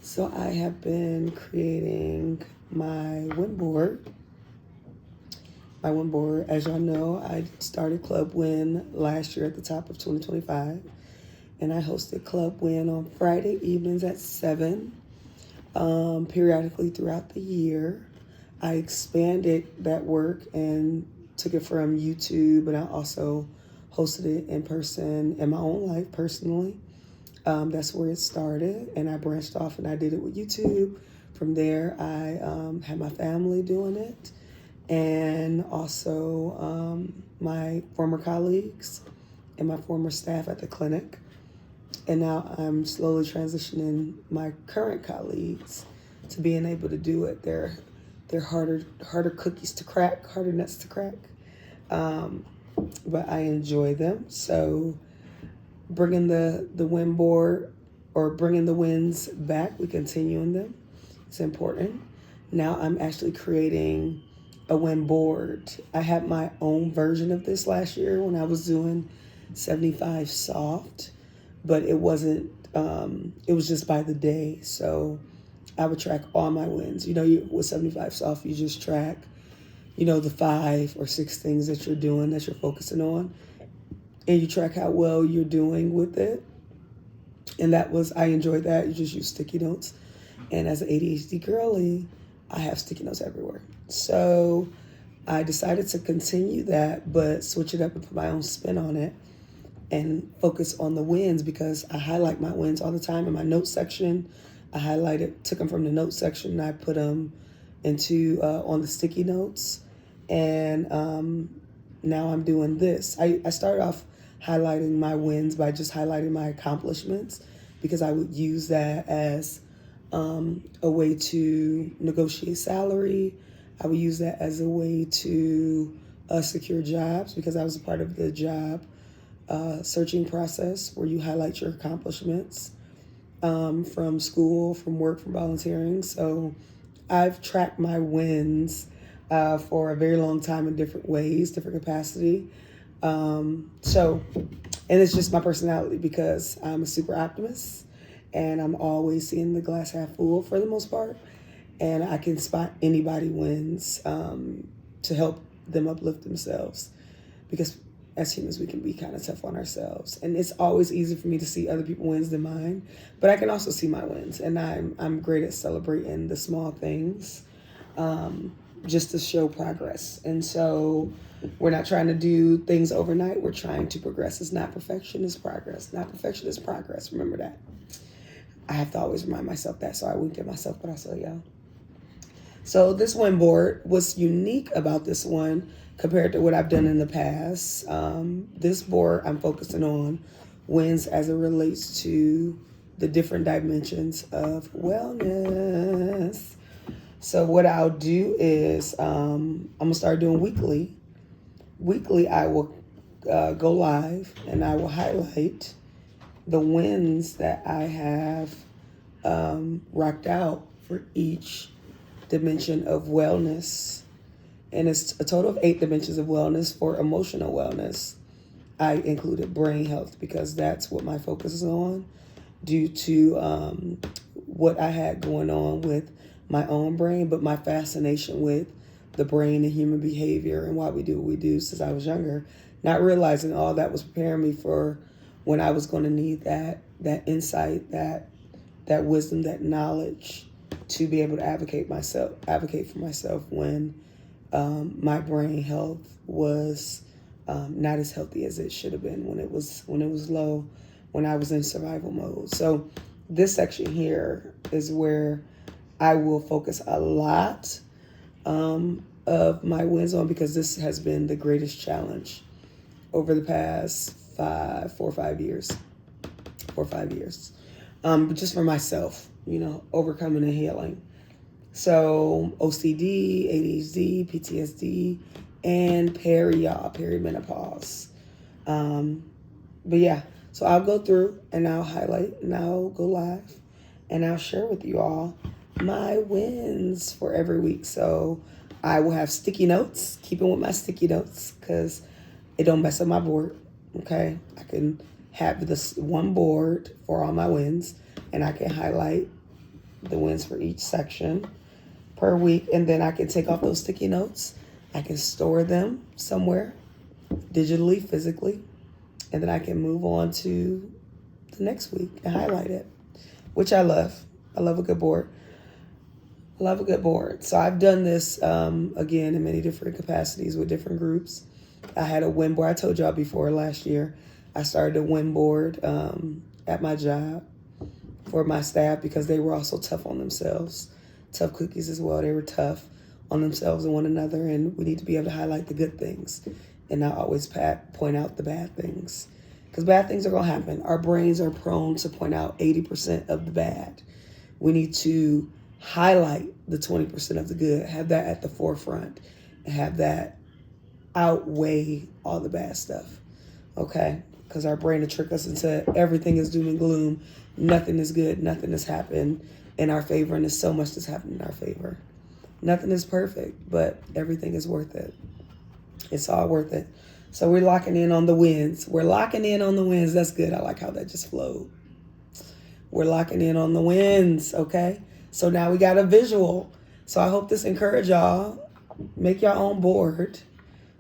So I have been creating my win board. My win board, as y'all know, I started Club Win last year at the top of 2025, and I hosted Club Win on Friday evenings at 7, periodically throughout the year. I expanded that work and took it from YouTube, and I also hosted it in person in my own life personally. That's where it started, and I branched off and I did it with YouTube. From there, I had my family doing it, and also my former colleagues and my former staff at the clinic. And now I'm slowly transitioning my current colleagues to being able to do it. They're harder cookies to crack, harder nuts to crack, but I enjoy them. So bringing the win board or bringing the wins back, we continuing them. It's important. Now I'm actually creating a win board. I had my own version of this last year when I was doing 75 soft, but it wasn't, it was just by the day. So I would track all my wins. With 75 soft, you just track, the 5 or 6 things that you're doing, that you're focusing on, and you track how well you're doing with it. And I enjoyed that. You just use sticky notes. And as an ADHD girly, I have sticky notes everywhere. So I decided to continue that, but switch it up and put my own spin on it and focus on the wins, because I highlight my wins all the time in my notes section. Took them from the notes section, and I put them into on the sticky notes. And now I'm doing this. I started off highlighting my wins by just highlighting my accomplishments, because I would use that as a way to negotiate salary. I would use that as a way to secure jobs, because I was a part of the job searching process where you highlight your accomplishments from school, from work, from volunteering. So I've tracked my wins for a very long time in different ways, different capacity. And it's just my personality, because I'm a super optimist and I'm always seeing the glass half full for the most part. And I can spot anybody wins to help them uplift themselves, because as humans, we can be kind of tough on ourselves. And it's always easy for me to see other people's wins than mine, but I can also see my wins. And I'm great at celebrating the small things, just to show progress. And so we're not trying to do things overnight. We're trying to progress. It's not perfection, it's progress. Not perfection, it's progress. Remember that. I have to always remind myself that, so I wink at myself, but also y'all. So this win board, what's unique about this one compared to what I've done in the past, this board I'm focusing on wins as it relates to the different dimensions of wellness. So what I'll do is I'm going to start doing weekly. Weekly, I will go live and I will highlight the wins that I have rocked out for each dimension of wellness. And it's a total of 8 dimensions of wellness. For emotional wellness, I included brain health, because that's what my focus is on, due to what I had going on with my own brain, but my fascination with the brain and human behavior and why we do what we do since I was younger, not realizing all that was preparing me for when I was going to need that insight, that wisdom, that knowledge to be able to advocate for myself when my brain health was not as healthy as it should have been when it was low, when I was in survival mode. So this section here is where I will focus a lot of my wins on, because this has been the greatest challenge over the past 4 or 5 years. But just for myself, overcoming and healing. So OCD, ADHD, PTSD, and perimenopause. But yeah, so I'll go through and I'll highlight and I'll go live and I'll share with you all my wins for every week. So I will have sticky notes, keeping with my sticky notes, because it don't mess up my board. Okay, I can have this one board for all my wins, and I can highlight the wins for each section per week. And then I can take off those sticky notes. I can store them somewhere digitally, physically. And then I can move on to the next week and highlight it, which I love. I love a good board. I love a good board. So I've done this, again, in many different capacities with different groups. I had a win board. I told y'all before last year, I started a win board at my job for my staff because they were also tough on themselves. Tough cookies as well. They were tough on themselves and one another, and we need to be able to highlight the good things and not always point out the bad things, because bad things are going to happen. Our brains are prone to point out 80% of the bad. We need to highlight the 20% of the good, have that at the forefront, and have that outweigh all the bad stuff, okay? Because our brain will trick us into everything is doom and gloom. Nothing is good. Nothing has happened in our favor, and there's so much that's happened in our favor. Nothing is perfect, but everything is worth it. It's all worth it. So we're locking in on the wins. We're locking in on the wins. That's good. I like how that just flowed. We're locking in on the wins, okay? So now we got a visual. So I hope this encourage y'all. Make your own board.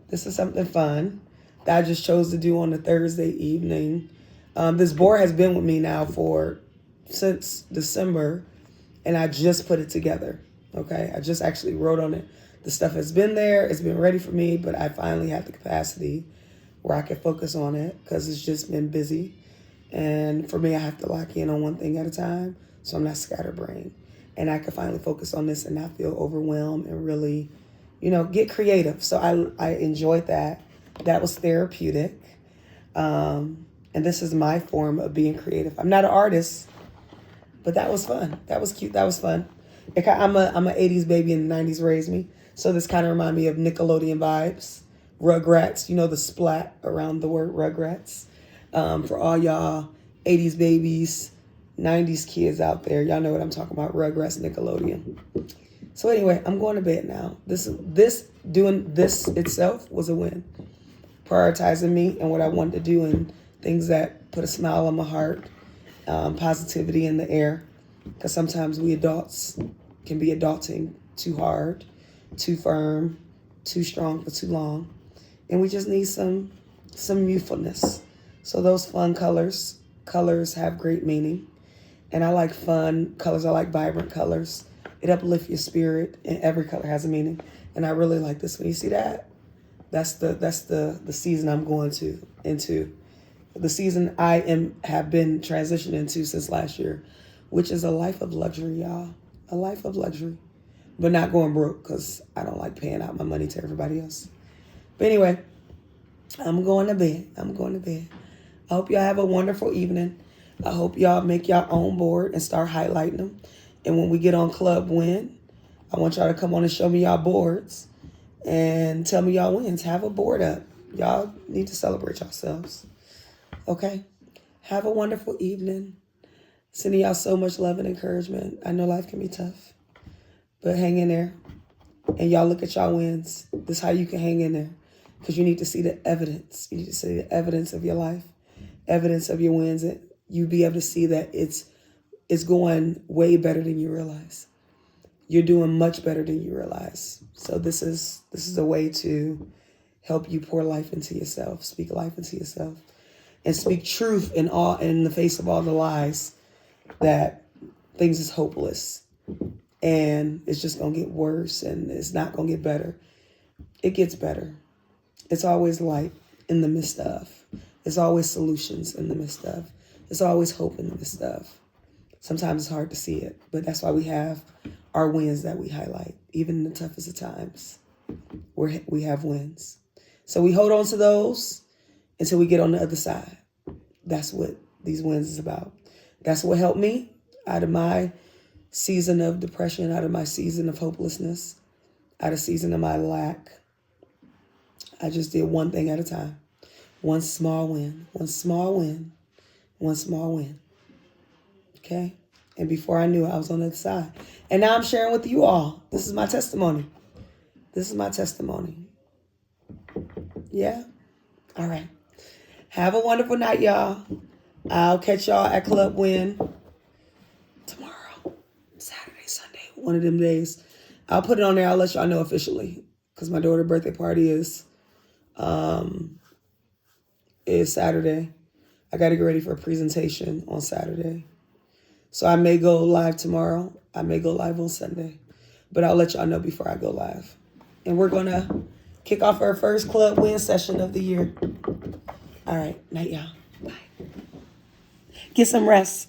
This is something fun that I just chose to do on a Thursday evening. This board has been with me now since December, and I just put it together, okay? I just actually wrote on it. The stuff has been there. It's been ready for me, but I finally have the capacity where I can focus on it because it's just been busy. And for me, I have to lock in on one thing at a time, so I'm not scatterbrained. And I can finally focus on this and not feel overwhelmed and really, get creative. So I enjoyed that. That was therapeutic. And this is my form of being creative. I'm not an artist, but that was fun. That was cute. That was fun. I'm a 80s baby and the 90s raised me. So this kind of reminded me of Nickelodeon vibes. Rugrats, the splat around the word Rugrats. For all y'all 80s babies, 90s kids out there, y'all know what I'm talking about, Rugrats, Nickelodeon. So anyway, I'm going to bed now. Doing this itself was a win. Prioritizing me and what I wanted to do and things that put a smile on my heart, positivity in the air. Because sometimes we adults can be adulting too hard, too firm, too strong for too long. And we just need some youthfulness. So those fun colors have great meaning. And I like fun colors. I like vibrant colors. It uplifts your spirit, and every color has a meaning. And I really like this one. You see that? That's the season I'm going into. The season I have been transitioning into since last year, which is a life of luxury, y'all. A life of luxury. But not going broke, because I don't like paying out my money to everybody else. But anyway, I'm going to bed. I hope y'all have a wonderful evening. I hope y'all make your own board and start highlighting them. And when we get on Club Win, I want y'all to come on and show me y'all boards and tell me y'all wins. Have a board up. Y'all need to celebrate yourselves. Okay? Have a wonderful evening. Sending y'all so much love and encouragement. I know life can be tough, but hang in there. And y'all look at y'all wins. This is how you can hang in there, because you need to see the evidence. You need to see the evidence of your life, evidence of your wins, and you be able to see that it's going way better than you realize. You're doing much better than you realize. So this is a way to help you pour life into yourself, speak life into yourself, and speak truth in the face of all the lies that things is hopeless and it's just going to get worse and it's not going to get better. It gets better. It's always light in the midst of. There's always solutions in the midst of. There's always hope in the midst of. Sometimes it's hard to see it, but that's why we have our wins that we highlight. Even in the toughest of times, we have wins. So we hold on to those until we get on the other side. That's what these wins is about. That's what helped me out of my season of depression, out of my season of hopelessness, out of season of my lack. I just did one thing at a time. One small win, one small win, one small win. Okay? And before I knew it, I was on the other side. And now I'm sharing with you all. This is my testimony. This is my testimony. Yeah? All right. Have a wonderful night, y'all. I'll catch y'all at Club Win tomorrow, Saturday. one of them days. I'll put it on there. I'll let y'all know officially because my daughter's birthday party is Saturday. I got to get ready for a presentation on Saturday. So I may go live tomorrow. I may go live on Sunday. But I'll let y'all know before I go live. And we're going to kick off our first club win session of the year. All right. Night, y'all. Bye. Get some rest.